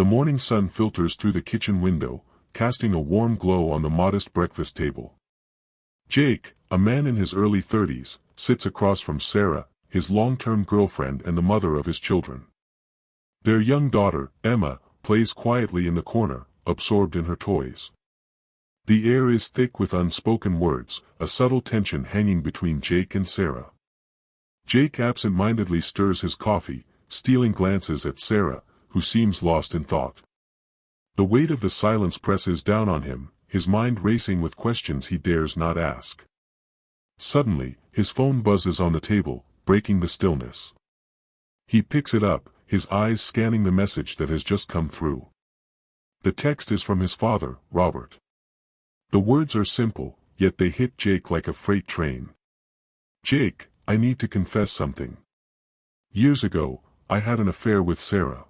The morning sun filters through the kitchen window, casting a warm glow on the modest breakfast table. Jake, a man in his early 30s, sits across from Sarah, his long-term girlfriend and the mother of his children. Their young daughter, Emma, plays quietly in the corner, absorbed in her toys. The air is thick with unspoken words, a subtle tension hanging between Jake and Sarah. Jake absent-mindedly stirs his coffee, stealing glances at Sarah, who seems lost in thought. The weight of the silence presses down on him, his mind racing with questions he dares not ask. Suddenly, his phone buzzes on the table, breaking the stillness. He picks it up, his eyes scanning the message that has just come through. The text is from his father, Robert. The words are simple, yet they hit Jake like a freight train. "Jake, I need to confess something. Years ago, I had an affair with Sarah.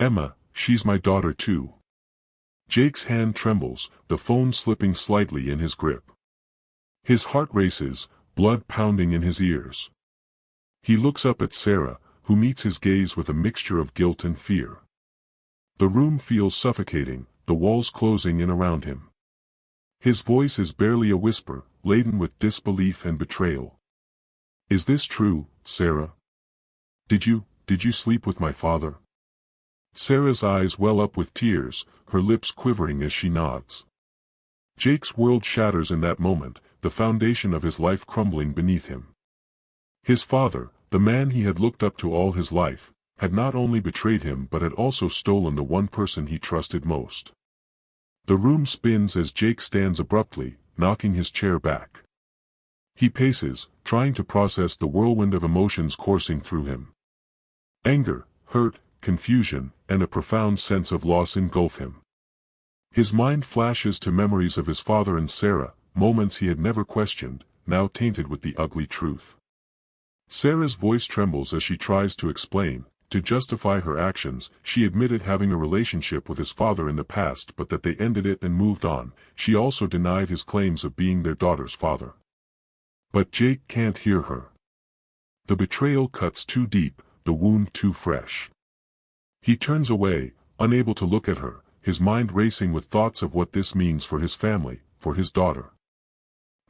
Emma, she's my daughter too." Jake's hand trembles, the phone slipping slightly in his grip. His heart races, blood pounding in his ears. He looks up at Sarah, who meets his gaze with a mixture of guilt and fear. The room feels suffocating, the walls closing in around him. His voice is barely a whisper, laden with disbelief and betrayal. "Is this true, Sarah? Did you sleep with my father?" Sarah's eyes well up with tears, her lips quivering as she nods. Jake's world shatters in that moment, the foundation of his life crumbling beneath him. His father, the man he had looked up to all his life, had not only betrayed him but had also stolen the one person he trusted most. The room spins as Jake stands abruptly, knocking his chair back. He paces, trying to process the whirlwind of emotions coursing through him. Anger, hurt, confusion, and a profound sense of loss engulf him. His mind flashes to memories of his father and Sarah, moments he had never questioned, now tainted with the ugly truth. Sarah's voice trembles as she tries to explain. To justify her actions, she admitted having a relationship with his father in the past but that they ended it and moved on. She also denied his claims of being their daughter's father. But Jake can't hear her. The betrayal cuts too deep, the wound too fresh. He turns away, unable to look at her, his mind racing with thoughts of what this means for his family, for his daughter.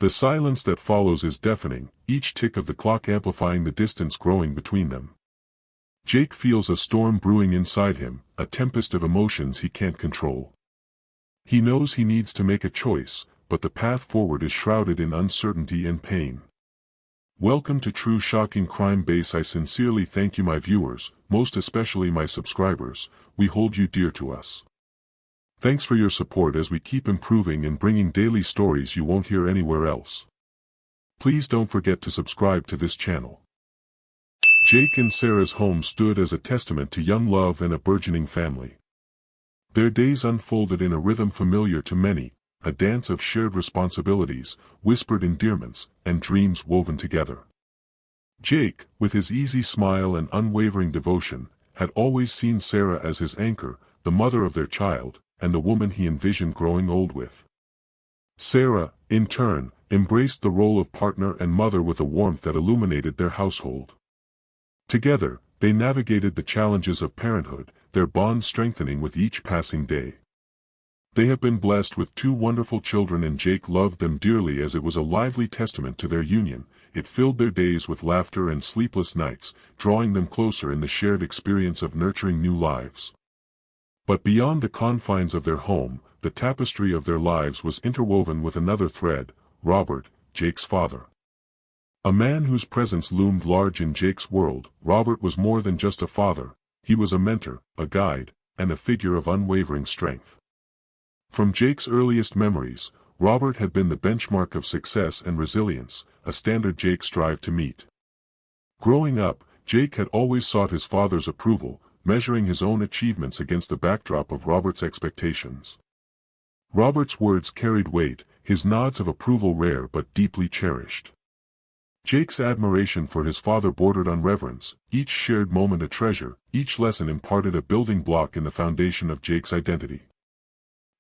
The silence that follows is deafening, each tick of the clock amplifying the distance growing between them. Jake feels a storm brewing inside him, a tempest of emotions he can't control. He knows he needs to make a choice, but the path forward is shrouded in uncertainty and pain. Welcome to True Shocking Crime Base. I sincerely thank you, my viewers, most especially my subscribers. We hold you dear to us. Thanks for your support as we keep improving and bringing daily stories you won't hear anywhere else. Please don't forget to subscribe to this channel. Jake and Sarah's home stood as a testament to young love and a burgeoning family. Their days unfolded in a rhythm familiar to many, a dance of shared responsibilities, whispered endearments, and dreams woven together. Jake, with his easy smile and unwavering devotion, had always seen Sarah as his anchor, the mother of their child, and the woman he envisioned growing old with. Sarah, in turn, embraced the role of partner and mother with a warmth that illuminated their household. Together, they navigated the challenges of parenthood, their bond strengthening with each passing day. They have been blessed with two wonderful children, and Jake loved them dearly as it was a lively testament to their union. It filled their days with laughter and sleepless nights, drawing them closer in the shared experience of nurturing new lives. But beyond the confines of their home, the tapestry of their lives was interwoven with another thread: Robert, Jake's father. A man whose presence loomed large in Jake's world. Robert was more than just a father, he was a mentor, a guide, and a figure of unwavering strength. From Jake's earliest memories, Robert had been the benchmark of success and resilience, a standard Jake strived to meet. Growing up, Jake had always sought his father's approval, measuring his own achievements against the backdrop of Robert's expectations. Robert's words carried weight, his nods of approval rare but deeply cherished. Jake's admiration for his father bordered on reverence, each shared moment a treasure, each lesson imparted a building block in the foundation of Jake's identity.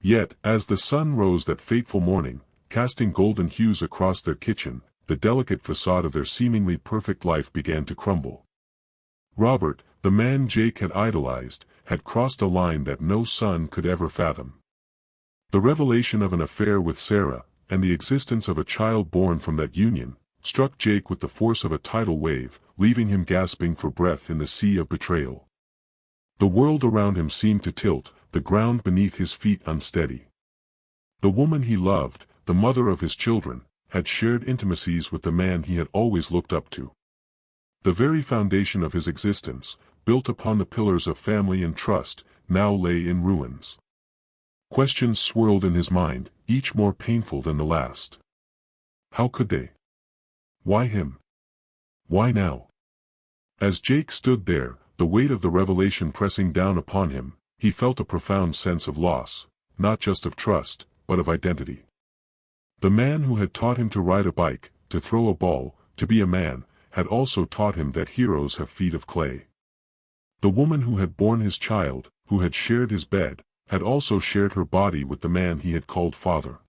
Yet, as the sun rose that fateful morning, casting golden hues across their kitchen, the delicate facade of their seemingly perfect life began to crumble. Robert, the man Jake had idolized, had crossed a line that no son could ever fathom. The revelation of an affair with Sarah, and the existence of a child born from that union, struck Jake with the force of a tidal wave, leaving him gasping for breath in the sea of betrayal. The world around him seemed to tilt, the ground beneath his feet unsteady. The woman he loved, the mother of his children, had shared intimacies with the man he had always looked up to. The very foundation of his existence, built upon the pillars of family and trust, now lay in ruins. Questions swirled in his mind, each more painful than the last. How could they? Why him? Why now? As Jake stood there, the weight of the revelation pressing down upon him, he felt a profound sense of loss, not just of trust, but of identity. The man who had taught him to ride a bike, to throw a ball, to be a man, had also taught him that heroes have feet of clay. The woman who had borne his child, who had shared his bed, had also shared her body with the man he had called father.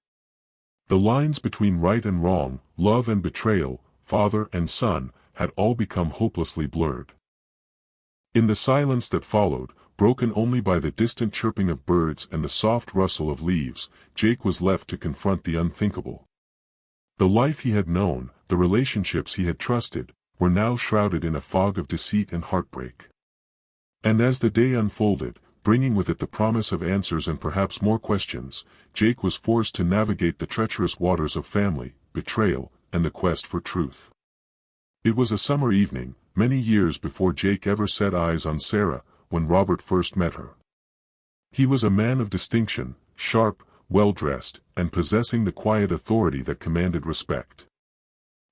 The lines between right and wrong, love and betrayal, father and son, had all become hopelessly blurred. In the silence that followed, broken only by the distant chirping of birds and the soft rustle of leaves, Jake was left to confront the unthinkable. The life he had known, the relationships he had trusted, were now shrouded in a fog of deceit and heartbreak. And as the day unfolded, bringing with it the promise of answers and perhaps more questions, Jake was forced to navigate the treacherous waters of family, betrayal, and the quest for truth. It was a summer evening, many years before Jake ever set eyes on Sarah, when Robert first met her. He was a man of distinction, sharp, well-dressed, and possessing the quiet authority that commanded respect.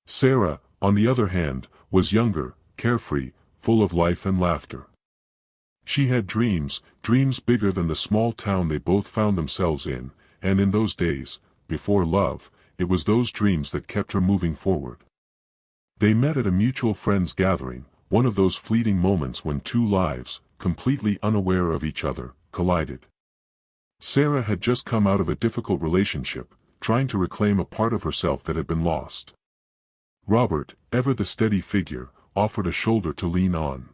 Sarah, on the other hand, was younger, carefree, full of life and laughter. She had dreams bigger than the small town they both found themselves in, and in those days, before love, it was those dreams that kept her moving forward. They met at a mutual friends' gathering, one of those fleeting moments when two lives, completely unaware of each other, collided. Sarah had just come out of a difficult relationship, trying to reclaim a part of herself that had been lost. Robert, ever the steady figure, offered a shoulder to lean on.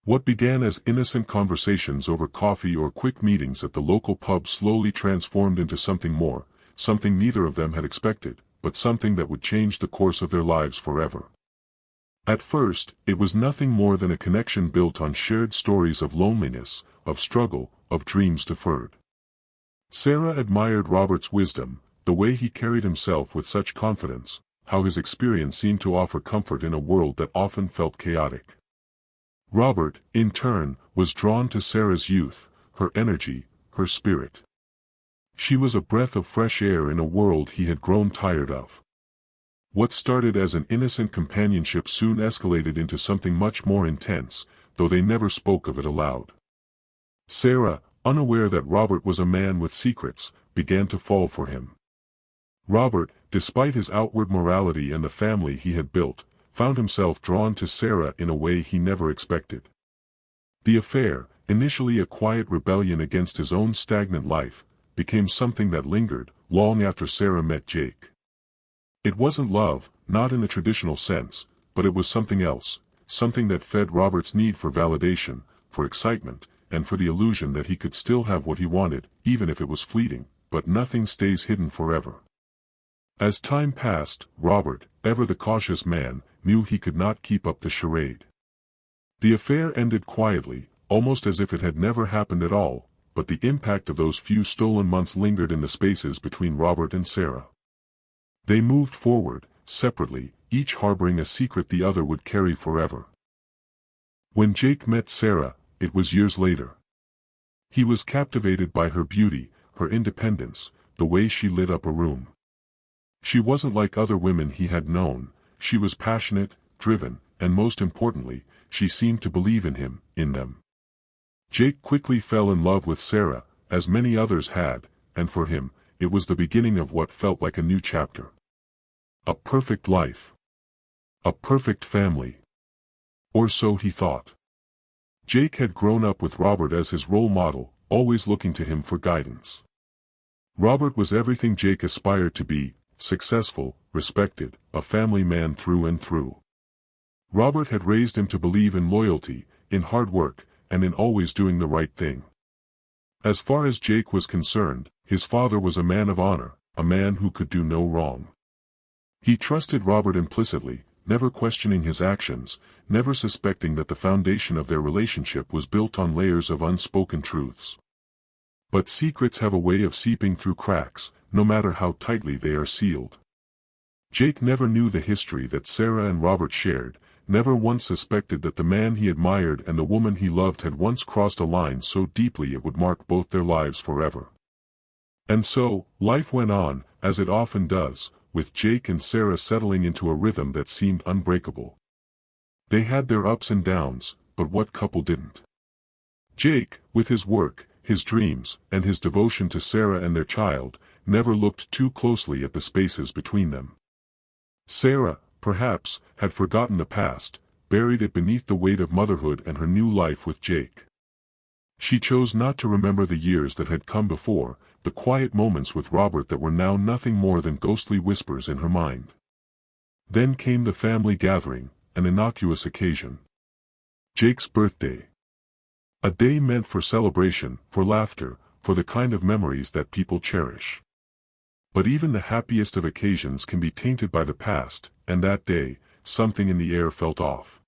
What began as innocent conversations over coffee or quick meetings at the local pub slowly transformed into something more, something neither of them had expected, but something that would change the course of their lives forever. At first, it was nothing more than a connection built on shared stories of loneliness, of struggle, of dreams deferred. Sarah admired Robert's wisdom, the way he carried himself with such confidence, how his experience seemed to offer comfort in a world that often felt chaotic. Robert, in turn, was drawn to Sarah's youth, her energy, her spirit. She was a breath of fresh air in a world he had grown tired of. What started as an innocent companionship soon escalated into something much more intense, though they never spoke of it aloud. Sarah, unaware that Robert was a man with secrets, began to fall for him. Robert, despite his outward morality and the family he had built, found himself drawn to Sarah in a way he never expected. The affair, initially a quiet rebellion against his own stagnant life, became something that lingered, long after Sarah met Jake. It wasn't love, not in the traditional sense, but it was something else, something that fed Robert's need for validation, for excitement, and for the illusion that he could still have what he wanted, even if it was fleeting, but nothing stays hidden forever. As time passed, Robert, ever the cautious man, knew he could not keep up the charade. The affair ended quietly, almost as if it had never happened at all, but the impact of those few stolen months lingered in the spaces between Robert and Sarah. They moved forward, separately, each harboring a secret the other would carry forever. When Jake met Sarah, it was years later. He was captivated by her beauty, her independence, the way she lit up a room. She wasn't like other women he had known, she was passionate, driven, and most importantly, she seemed to believe in him, in them. Jake quickly fell in love with Sarah, as many others had, and for him, it was the beginning of what felt like a new chapter. A perfect life. A perfect family. Or so he thought. Jake had grown up with Robert as his role model, always looking to him for guidance. Robert was everything Jake aspired to be, successful, respected, a family man through and through. Robert had raised him to believe in loyalty, in hard work, and in always doing the right thing. As far as Jake was concerned, his father was a man of honor, a man who could do no wrong. He trusted Robert implicitly, never questioning his actions, never suspecting that the foundation of their relationship was built on layers of unspoken truths. But secrets have a way of seeping through cracks, no matter how tightly they are sealed. Jake never knew the history that Sarah and Robert shared, never once suspected that the man he admired and the woman he loved had once crossed a line so deeply it would mark both their lives forever. And so, life went on, as it often does, with Jake and Sarah settling into a rhythm that seemed unbreakable. They had their ups and downs, but what couple didn't? Jake, with his work, his dreams, and his devotion to Sarah and their child, never looked too closely at the spaces between them. Sarah, perhaps, had forgotten the past, buried it beneath the weight of motherhood and her new life with Jake. She chose not to remember the years that had come before, the quiet moments with Robert that were now nothing more than ghostly whispers in her mind. Then came the family gathering, an innocuous occasion. Jake's birthday. A day meant for celebration, for laughter, for the kind of memories that people cherish. But even the happiest of occasions can be tainted by the past, and that day, something in the air felt off.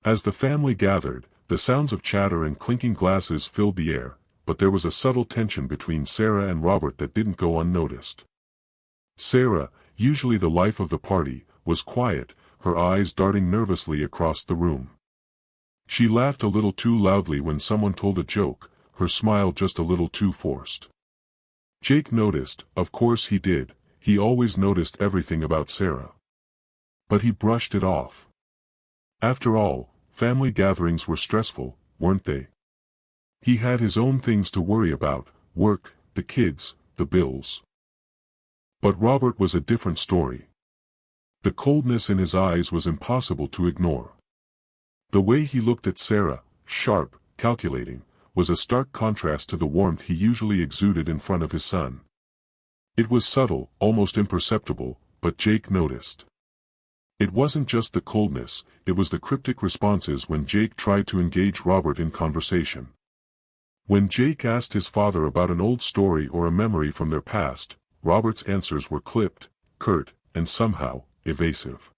As the family gathered, the sounds of chatter and clinking glasses filled the air, but there was a subtle tension between Sarah and Robert that didn't go unnoticed. Sarah, usually the life of the party, was quiet, her eyes darting nervously across the room. She laughed a little too loudly when someone told a joke, her smile just a little too forced. Jake noticed, of course he did, he always noticed everything about Sarah. But he brushed it off. After all, family gatherings were stressful, weren't they? He had his own things to worry about, work, the kids, the bills. But Robert was a different story. The coldness in his eyes was impossible to ignore. The way he looked at Sarah, sharp, calculating, was a stark contrast to the warmth he usually exuded in front of his son. It was subtle, almost imperceptible, but Jake noticed. It wasn't just the coldness, it was the cryptic responses when Jake tried to engage Robert in conversation. When Jake asked his father about an old story or a memory from their past, Robert's answers were clipped, curt, and somehow, evasive.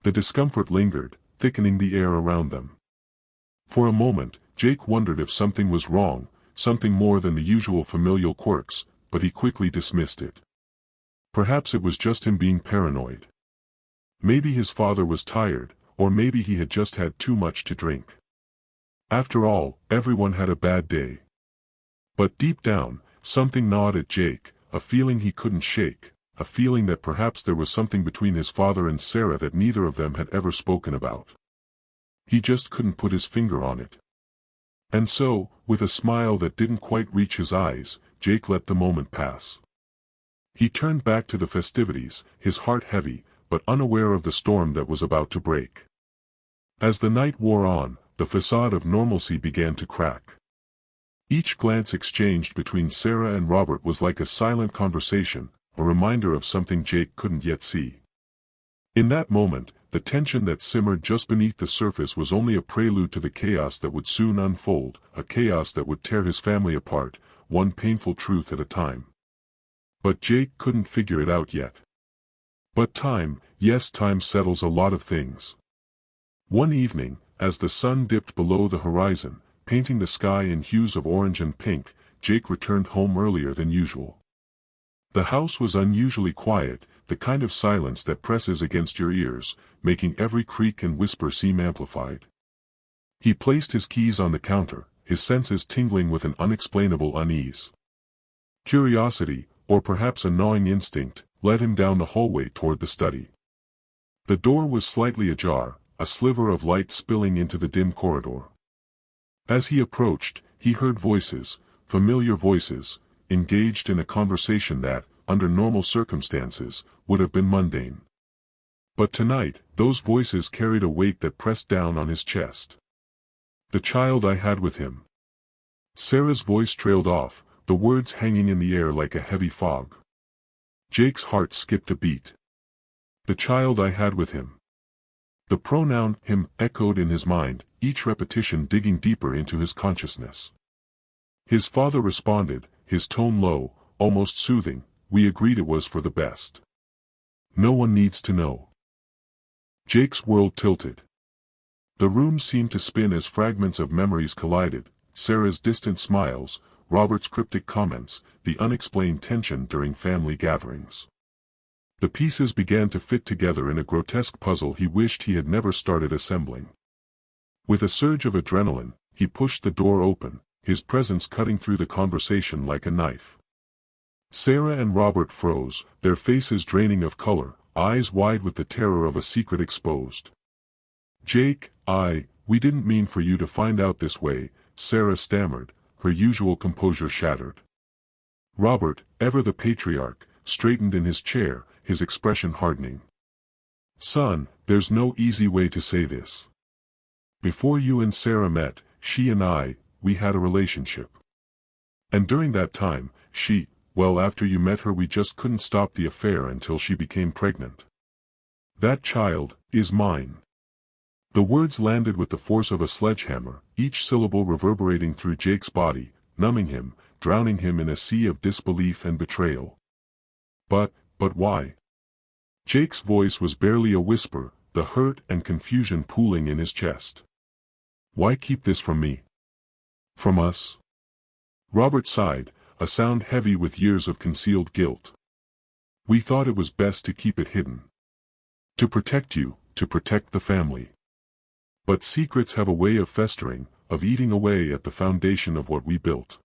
The discomfort lingered, thickening the air around them. For a moment, Jake wondered if something was wrong, something more than the usual familial quirks, but he quickly dismissed it. Perhaps it was just him being paranoid. Maybe his father was tired, or maybe he had just had too much to drink. After all, everyone had a bad day. But deep down, something gnawed at Jake, a feeling he couldn't shake, a feeling that perhaps there was something between his father and Sarah that neither of them had ever spoken about. He just couldn't put his finger on it. And so, with a smile that didn't quite reach his eyes, Jake let the moment pass. He turned back to the festivities, his heart heavy, but unaware of the storm that was about to break. As the night wore on, the facade of normalcy began to crack. Each glance exchanged between Sarah and Robert was like a silent conversation, a reminder of something Jake couldn't yet see. In that moment, the tension that simmered just beneath the surface was only a prelude to the chaos that would soon unfold, a chaos that would tear his family apart, one painful truth at a time. But Jake couldn't figure it out yet. But time, yes, time settles a lot of things. One evening, as the sun dipped below the horizon, painting the sky in hues of orange and pink, Jake returned home earlier than usual. The house was unusually quiet, the kind of silence that presses against your ears, making every creak and whisper seem amplified. He placed his keys on the counter, his senses tingling with an unexplainable unease. Curiosity, or perhaps a gnawing instinct, led him down the hallway toward the study. The door was slightly ajar, a sliver of light spilling into the dim corridor. As he approached, he heard voices, familiar voices, engaged in a conversation that, under normal circumstances, would have been mundane. But tonight, those voices carried a weight that pressed down on his chest. The child I had with him. Sarah's voice trailed off, the words hanging in the air like a heavy fog. Jake's heart skipped a beat. The child I had with him. The pronoun him echoed in his mind, each repetition digging deeper into his consciousness. His father responded, his tone low, almost soothing, "We agreed it was for the best. No one needs to know." Jake's world tilted. The room seemed to spin as fragments of memories collided, Sarah's distant smiles, Robert's cryptic comments, the unexplained tension during family gatherings. The pieces began to fit together in a grotesque puzzle he wished he had never started assembling. With a surge of adrenaline, he pushed the door open, his presence cutting through the conversation like a knife. Sarah and Robert froze, their faces draining of color, eyes wide with the terror of a secret exposed. "Jake, we didn't mean for you to find out this way," Sarah stammered, her usual composure shattered. Robert, ever the patriarch, straightened in his chair, his expression hardening. "Son, there's no easy way to say this. Before you and Sarah met, she and we had a relationship. And during that time, after you met her we just couldn't stop the affair until she became pregnant. That child is mine." The words landed with the force of a sledgehammer, each syllable reverberating through Jake's body, numbing him, drowning him in a sea of disbelief and betrayal. But why?" Jake's voice was barely a whisper, the hurt and confusion pooling in his chest. "Why keep this from me? From us?" Robert sighed, a sound heavy with years of concealed guilt. "We thought it was best to keep it hidden. To protect you, to protect the family. But secrets have a way of festering, of eating away at the foundation of what we built."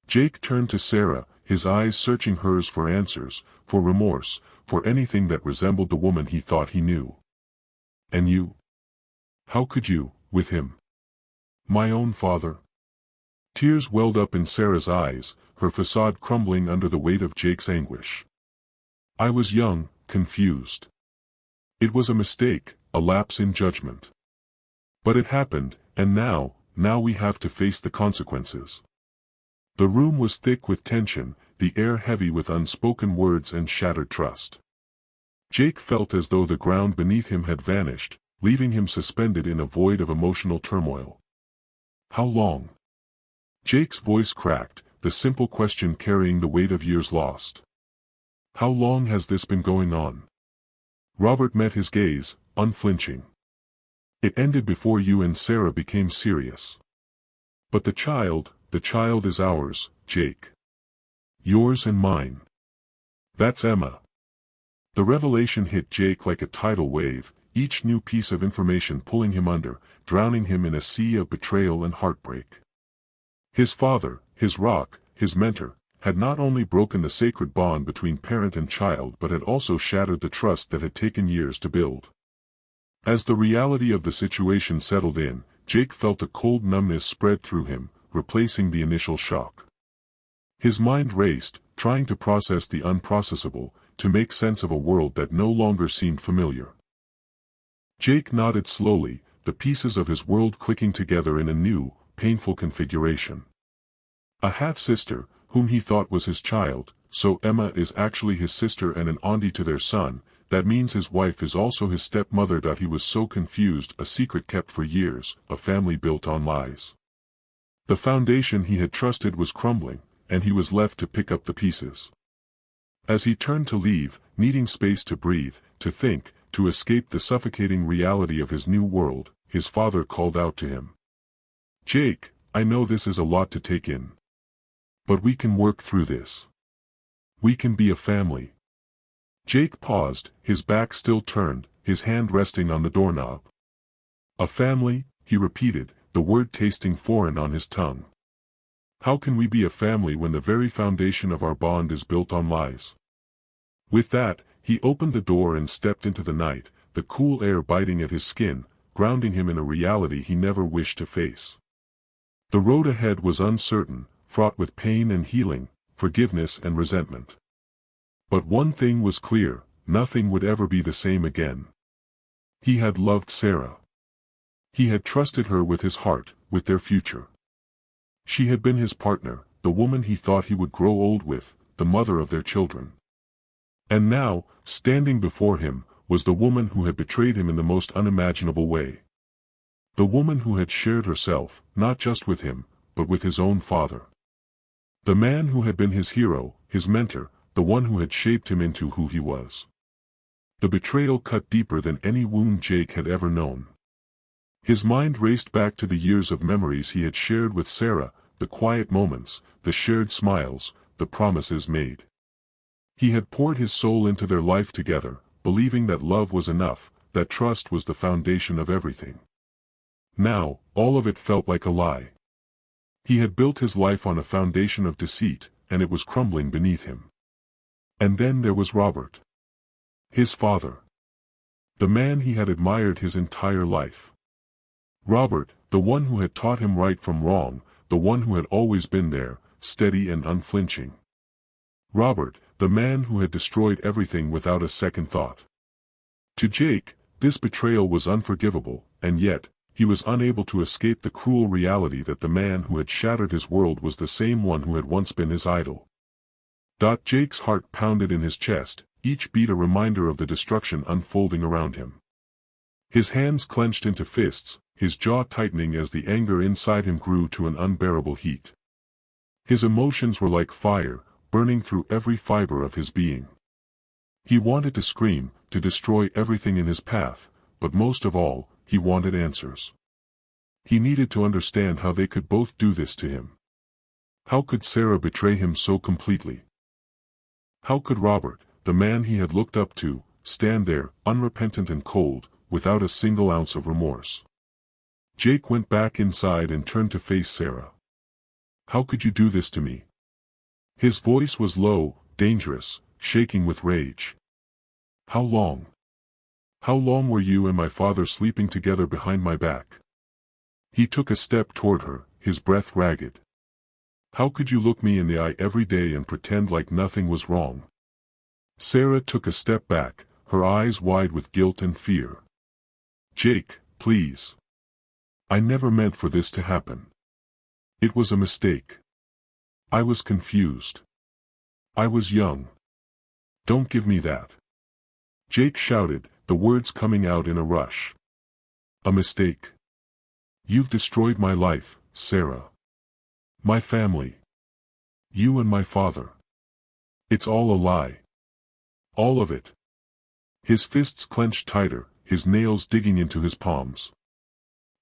Jake turned to Sarah, his eyes searching hers for answers, for remorse, for anything that resembled the woman he thought he knew. "And you? How could you, with him? My own father?" Tears welled up in Sarah's eyes, her facade crumbling under the weight of Jake's anguish. "I was young, confused. It was a mistake, a lapse in judgment. But it happened, and now we have to face the consequences." The room was thick with tension, the air heavy with unspoken words and shattered trust. Jake felt as though the ground beneath him had vanished, leaving him suspended in a void of emotional turmoil. "How long?" Jake's voice cracked, the simple question carrying the weight of years lost. "How long has this been going on?" Robert met his gaze, unflinching. "It ended before you and Sarah became serious. But the child is ours, Jake. Yours and mine. That's Emma." The revelation hit Jake like a tidal wave, each new piece of information pulling him under, drowning him in a sea of betrayal and heartbreak. His father, his rock, his mentor, had not only broken the sacred bond between parent and child but had also shattered the trust that had taken years to build. As the reality of the situation settled in, Jake felt a cold numbness spread through him, replacing the initial shock. His mind raced, trying to process the unprocessable, to make sense of a world that no longer seemed familiar. Jake nodded slowly, the pieces of his world clicking together in a new, painful configuration. A half-sister, whom he thought was his child, so Emma is actually his sister and an auntie to their son. That means his wife is also his stepmother. He was so confused, a secret kept for years, a family built on lies. The foundation he had trusted was crumbling, and he was left to pick up the pieces. As he turned to leave, needing space to breathe, to think, to escape the suffocating reality of his new world, his father called out to him. "Jake, I know this is a lot to take in. But we can work through this. We can be a family." Jake paused, his back still turned, his hand resting on the doorknob. "A family," he repeated, the word tasting foreign on his tongue. "How can we be a family when the very foundation of our bond is built on lies?" With that, he opened the door and stepped into the night, the cool air biting at his skin, grounding him in a reality he never wished to face. The road ahead was uncertain, fraught with pain and healing, forgiveness and resentment. But one thing was clear, nothing would ever be the same again. He had loved Sarah. He had trusted her with his heart, with their future. She had been his partner, the woman he thought he would grow old with, the mother of their children. And now, standing before him, was the woman who had betrayed him in the most unimaginable way. The woman who had shared herself, not just with him, but with his own father. The man who had been his hero, his mentor, the one who had shaped him into who he was. The betrayal cut deeper than any wound Jake had ever known. His mind raced back to the years of memories he had shared with Sarah, the quiet moments, the shared smiles, the promises made. He had poured his soul into their life together, believing that love was enough, that trust was the foundation of everything. Now, all of it felt like a lie. He had built his life on a foundation of deceit, and it was crumbling beneath him. And then there was Robert. His father. The man he had admired his entire life. Robert, the one who had taught him right from wrong, the one who had always been there, steady and unflinching. Robert, the man who had destroyed everything without a second thought. To Jake, this betrayal was unforgivable, and yet, he was unable to escape the cruel reality that the man who had shattered his world was the same one who had once been his idol. Jake's heart pounded in his chest, each beat a reminder of the destruction unfolding around him. His hands clenched into fists, his jaw tightening as the anger inside him grew to an unbearable heat. His emotions were like fire, burning through every fiber of his being. He wanted to scream, to destroy everything in his path, but most of all, he wanted answers. He needed to understand how they could both do this to him. How could Sarah betray him so completely? How could Robert, the man he had looked up to, stand there, unrepentant and cold, without a single ounce of remorse? Jake went back inside and turned to face Sarah. How could you do this to me? His voice was low, dangerous, shaking with rage. How long? How long were you and my father sleeping together behind my back? He took a step toward her, his breath ragged. How could you look me in the eye every day and pretend like nothing was wrong? Sarah took a step back, her eyes wide with guilt and fear. Jake, please. I never meant for this to happen. It was a mistake. I was confused. I was young. Don't give me that. Jake shouted, the words coming out in a rush. A mistake. You've destroyed my life, Sarah. My family. You and my father. It's all a lie. All of it. His fists clenched tighter, his nails digging into his palms.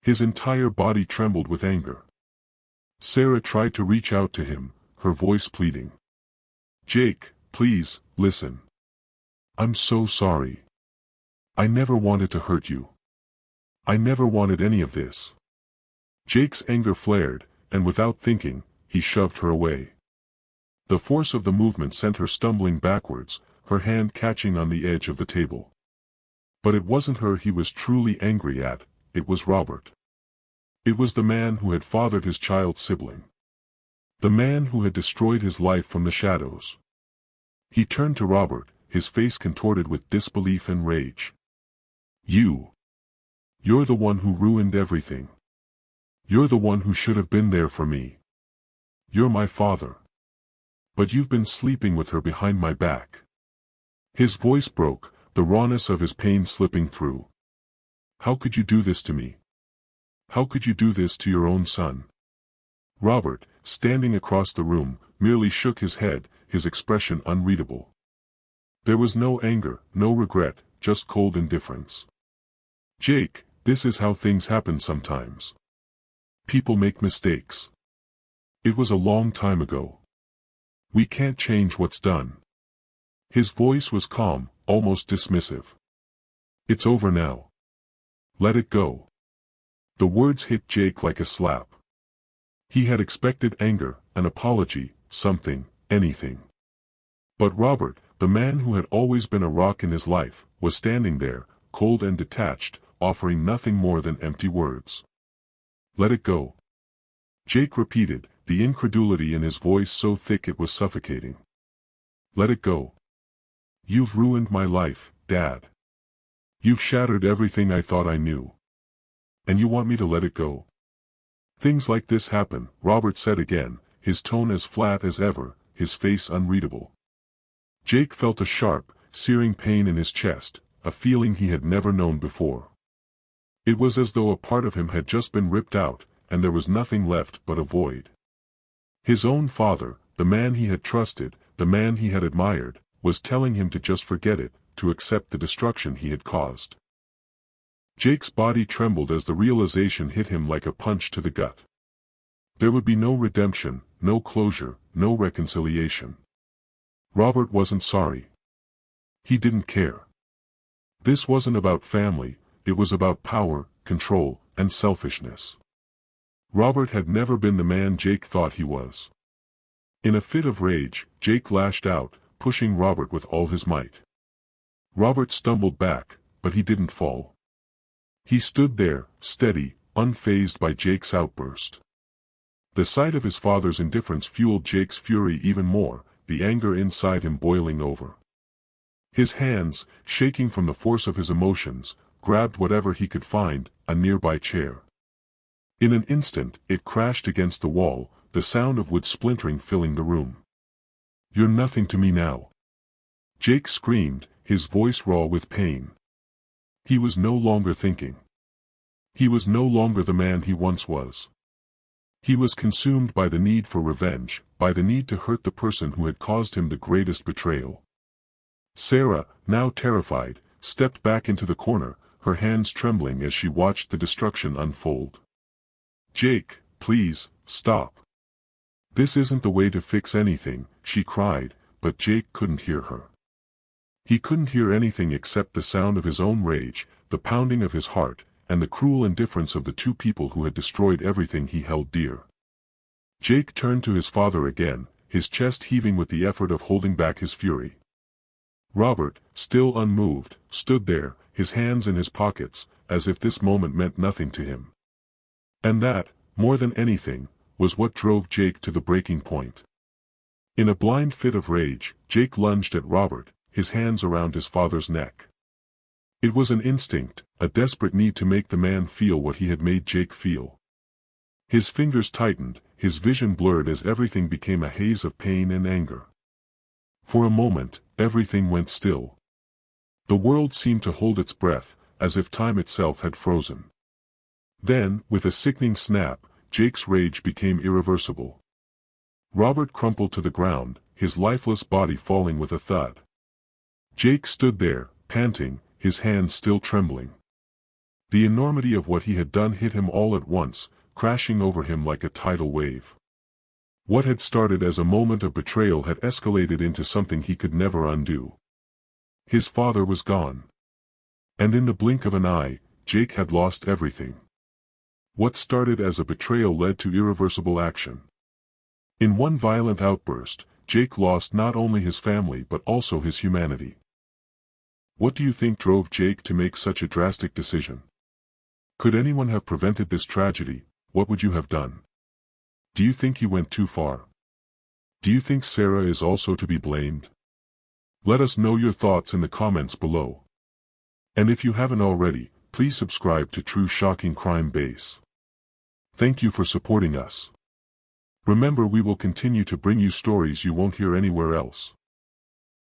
His entire body trembled with anger. Sarah tried to reach out to him, her voice pleading. Jake, please, listen. I'm so sorry. I never wanted to hurt you. I never wanted any of this. Jake's anger flared, and without thinking, he shoved her away. The force of the movement sent her stumbling backwards, her hand catching on the edge of the table. But it wasn't her he was truly angry at, it was Robert. It was the man who had fathered his child's sibling. The man who had destroyed his life from the shadows. He turned to Robert, his face contorted with disbelief and rage. You're the one who ruined everything. You're the one who should have been there for me. You're my father. But you've been sleeping with her behind my back. His voice broke, the rawness of his pain slipping through. How could you do this to me? How could you do this to your own son? Robert, standing across the room, merely shook his head, his expression unreadable. There was no anger, no regret, just cold indifference. Jake, this is how things happen sometimes. People make mistakes. It was a long time ago. We can't change what's done. His voice was calm, almost dismissive. It's over now. Let it go. The words hit Jake like a slap. He had expected anger, an apology, something, anything. But Robert, the man who had always been a rock in his life, was standing there, cold and detached, offering nothing more than empty words. Let it go. Jake repeated, the incredulity in his voice so thick it was suffocating. Let it go. You've ruined my life, Dad. You've shattered everything I thought I knew. And you want me to let it go? Things like this happen, Robert said again, his tone as flat as ever, his face unreadable. Jake felt a sharp, searing pain in his chest, a feeling he had never known before. It was as though a part of him had just been ripped out, and there was nothing left but a void. His own father, the man he had trusted, the man he had admired, was telling him to just forget it, to accept the destruction he had caused. Jake's body trembled as the realization hit him like a punch to the gut. There would be no redemption, no closure, no reconciliation. Robert wasn't sorry. He didn't care. This wasn't about family, it was about power, control, and selfishness. Robert had never been the man Jake thought he was. In a fit of rage, Jake lashed out, pushing Robert with all his might. Robert stumbled back, but he didn't fall. He stood there, steady, unfazed by Jake's outburst. The sight of his father's indifference fueled Jake's fury even more, the anger inside him boiling over. His hands, shaking from the force of his emotions, grabbed whatever he could find, a nearby chair. In an instant, it crashed against the wall, the sound of wood splintering filling the room. "You're nothing to me now," Jake screamed, his voice raw with pain. He was no longer thinking. He was no longer the man he once was. He was consumed by the need for revenge, by the need to hurt the person who had caused him the greatest betrayal. Sarah, now terrified, stepped back into the corner, her hands trembling as she watched the destruction unfold. "Jake, please, stop. This isn't the way to fix anything," she cried, but Jake couldn't hear her. He couldn't hear anything except the sound of his own rage, the pounding of his heart, and the cruel indifference of the two people who had destroyed everything he held dear. Jake turned to his father again, his chest heaving with the effort of holding back his fury. Robert, still unmoved, stood there, his hands in his pockets, as if this moment meant nothing to him. And that, more than anything, was what drove Jake to the breaking point. In a blind fit of rage, Jake lunged at Robert, his hands around his father's neck. It was an instinct, a desperate need to make the man feel what he had made Jake feel. His fingers tightened, his vision blurred as everything became a haze of pain and anger. For a moment, everything went still. The world seemed to hold its breath, as if time itself had frozen. Then, with a sickening snap, Jake's rage became irreversible. Robert crumpled to the ground, his lifeless body falling with a thud. Jake stood there, panting, his hands still trembling. The enormity of what he had done hit him all at once, crashing over him like a tidal wave. What had started as a moment of betrayal had escalated into something he could never undo. His father was gone. And in the blink of an eye, Jake had lost everything. What started as a betrayal led to irreversible action. In one violent outburst, Jake lost not only his family but also his humanity. What do you think drove Jake to make such a drastic decision? Could anyone have prevented this tragedy? What would you have done? Do you think he went too far? Do you think Sarah is also to be blamed? Let us know your thoughts in the comments below. And if you haven't already, please subscribe to True Shocking Crime Base. Thank you for supporting us. Remember, we will continue to bring you stories you won't hear anywhere else.